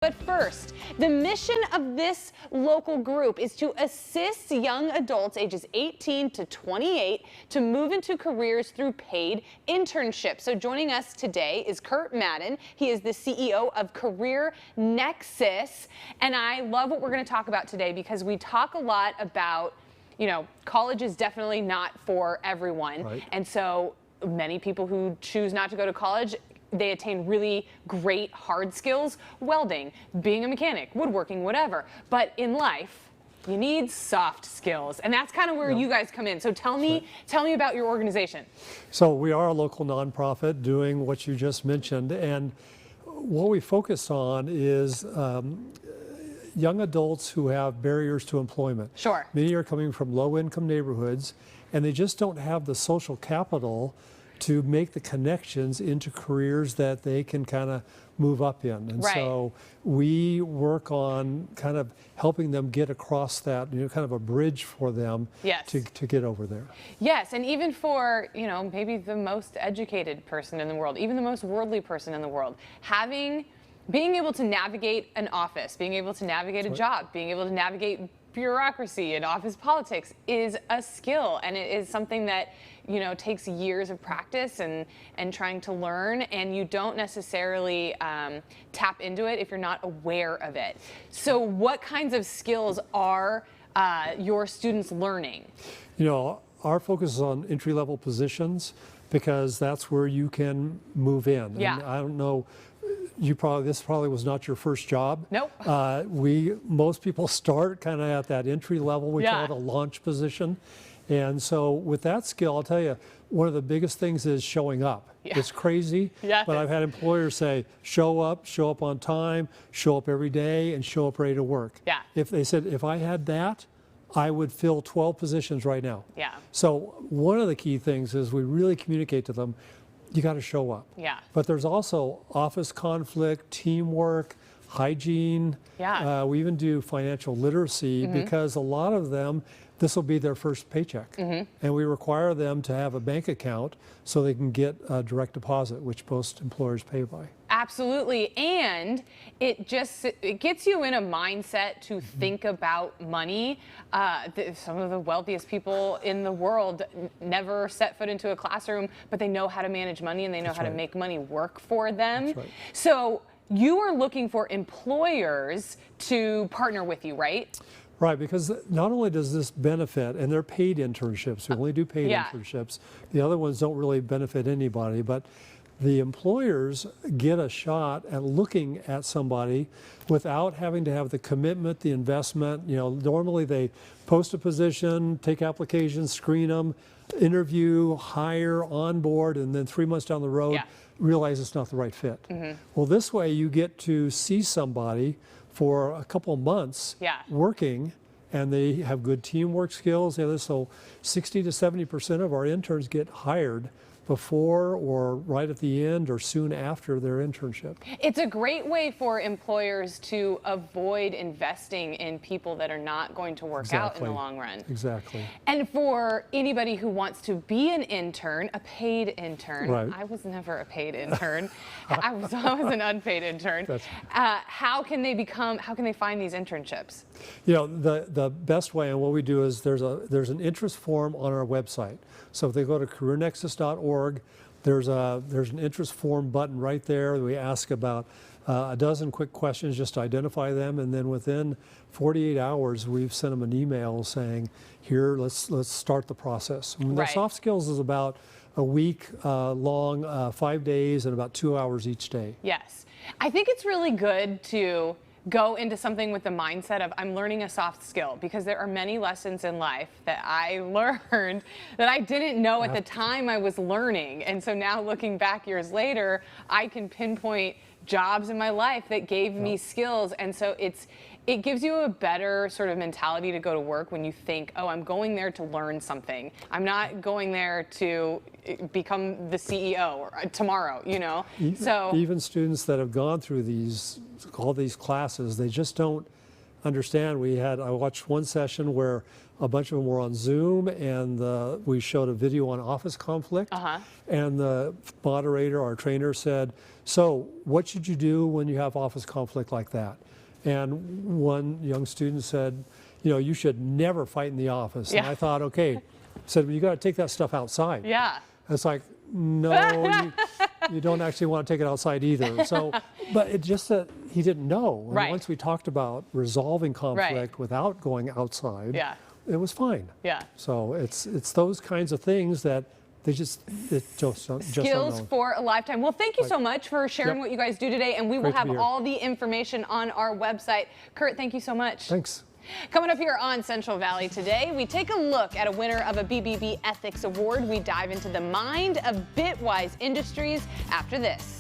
But first, the mission of this local group is to assist young adults ages 18 to 28 to move into careers through paid internships. So joining us today is Kurt Madden. He is the CEO of Career Nexus. And I love what we're going to talk about today because we talk a lot about, college is definitely not for everyone. Right. And so many people who choose not to go to college, they attain really great hard skills, welding, being a mechanic, woodworking, whatever. But in life, you need soft skills, and that's kind of where you guys come in. So tell me about your organization. So we are a local nonprofit doing what you just mentioned, and what we focus on is young adults who have barriers to employment. Sure. Many are coming from low-income neighborhoods, and they just don't have the social capital to make the connections into careers that they can kind of move up in. And so we work on kind of helping them get across that, kind of a bridge for them to get over there. Yes, and even for, maybe the most educated person in the world, even the most worldly person in the world, being able to navigate an office, being able to navigate a job, being able to navigate bureaucracy and office politics is a skill, and it is something that takes years of practice and trying to learn, and you don't necessarily tap into it if you're not aware of it. So what kinds of skills are your students learning? Our focus is on entry-level positions because that's where you can move in. Yeah. And I don't know, this probably was not your first job. Nope. Most people start kind of at that entry level. We call it a launch position. And so with that skill, I'll tell you, one of the biggest things is showing up. Yeah. It's crazy, but I've had employers say, show up on time, show up every day, and show up ready to work. Yeah. If they said, if I had that, I would fill 12 positions right now. Yeah. So one of the key things is we really communicate to them, you got to show up. Yeah. But there's also office conflict, teamwork, hygiene. Yeah. We even do financial literacy because a lot of them, this will be their first paycheck. And we require them to have a bank account so they can get a direct deposit, which most employers pay by. Absolutely, and it gets you in a mindset to think about money. Some of the wealthiest people in the world never set foot into a classroom, but they know how to manage money and they know how to make money work for them. That's right. So you are looking for employers to partner with you, right? Right, because not only does this benefit, and they're paid internships, we only do paid internships. The other ones don't really benefit anybody, but the employers get a shot at looking at somebody without having to have the commitment, the investment. Normally they post a position, take applications, screen them, interview, hire, onboard, and then 3 months down the road, realize it's not the right fit. Well, this way you get to see somebody for a couple of months working, and they have good teamwork skills. So 60 to 70% of our interns get hired before or right at the end or soon after their internship. It's a great way for employers to avoid investing in people that are not going to work out in the long run. Exactly. And for anybody who wants to be an intern, a paid intern, I was never a paid intern. I was an unpaid intern. How can they find these internships? The best way, and what we do is there's an interest form on our website. So if they go to careernexus.org, there's an interest form button right there. We ask about a dozen quick questions just to identify them, and then within 48 hours, we've sent them an email saying, "Here, let's start the process." And the soft skills is about a week long, 5 days, and about 2 hours each day. Yes, I think it's really good to go into something with the mindset of I'm learning a soft skill, because there are many lessons in life that I learned that I didn't know at the time I was learning. And so now looking back years later, I can pinpoint jobs in my life that gave me skills. And so it gives you a better sort of mentality to go to work when you think, oh, I'm going there to learn something. I'm not going there to become the CEO tomorrow, Even students that have gone through all these classes, they just don't understand. I watched one session where a bunch of them were on Zoom, and we showed a video on office conflict. And the moderator, our trainer, said, so what should you do when you have office conflict like that? And one young student said, you know, you should never fight in the office. And I thought, okay, said, well, you got to take that stuff outside. It's like, no, you don't actually want to take it outside either. So, but it just that he didn't know. And once we talked about resolving conflict without going outside, it was fine. So it's those kinds of things that they just skills for a lifetime. Well, thank you so much for sharing what you guys do today, and we will have all the information on our website. Kurt, thank you so much. Thanks. Coming up here on Central Valley today, we take a look at a winner of a BBB Ethics Award. We dive into the mind of Bitwise Industries after this.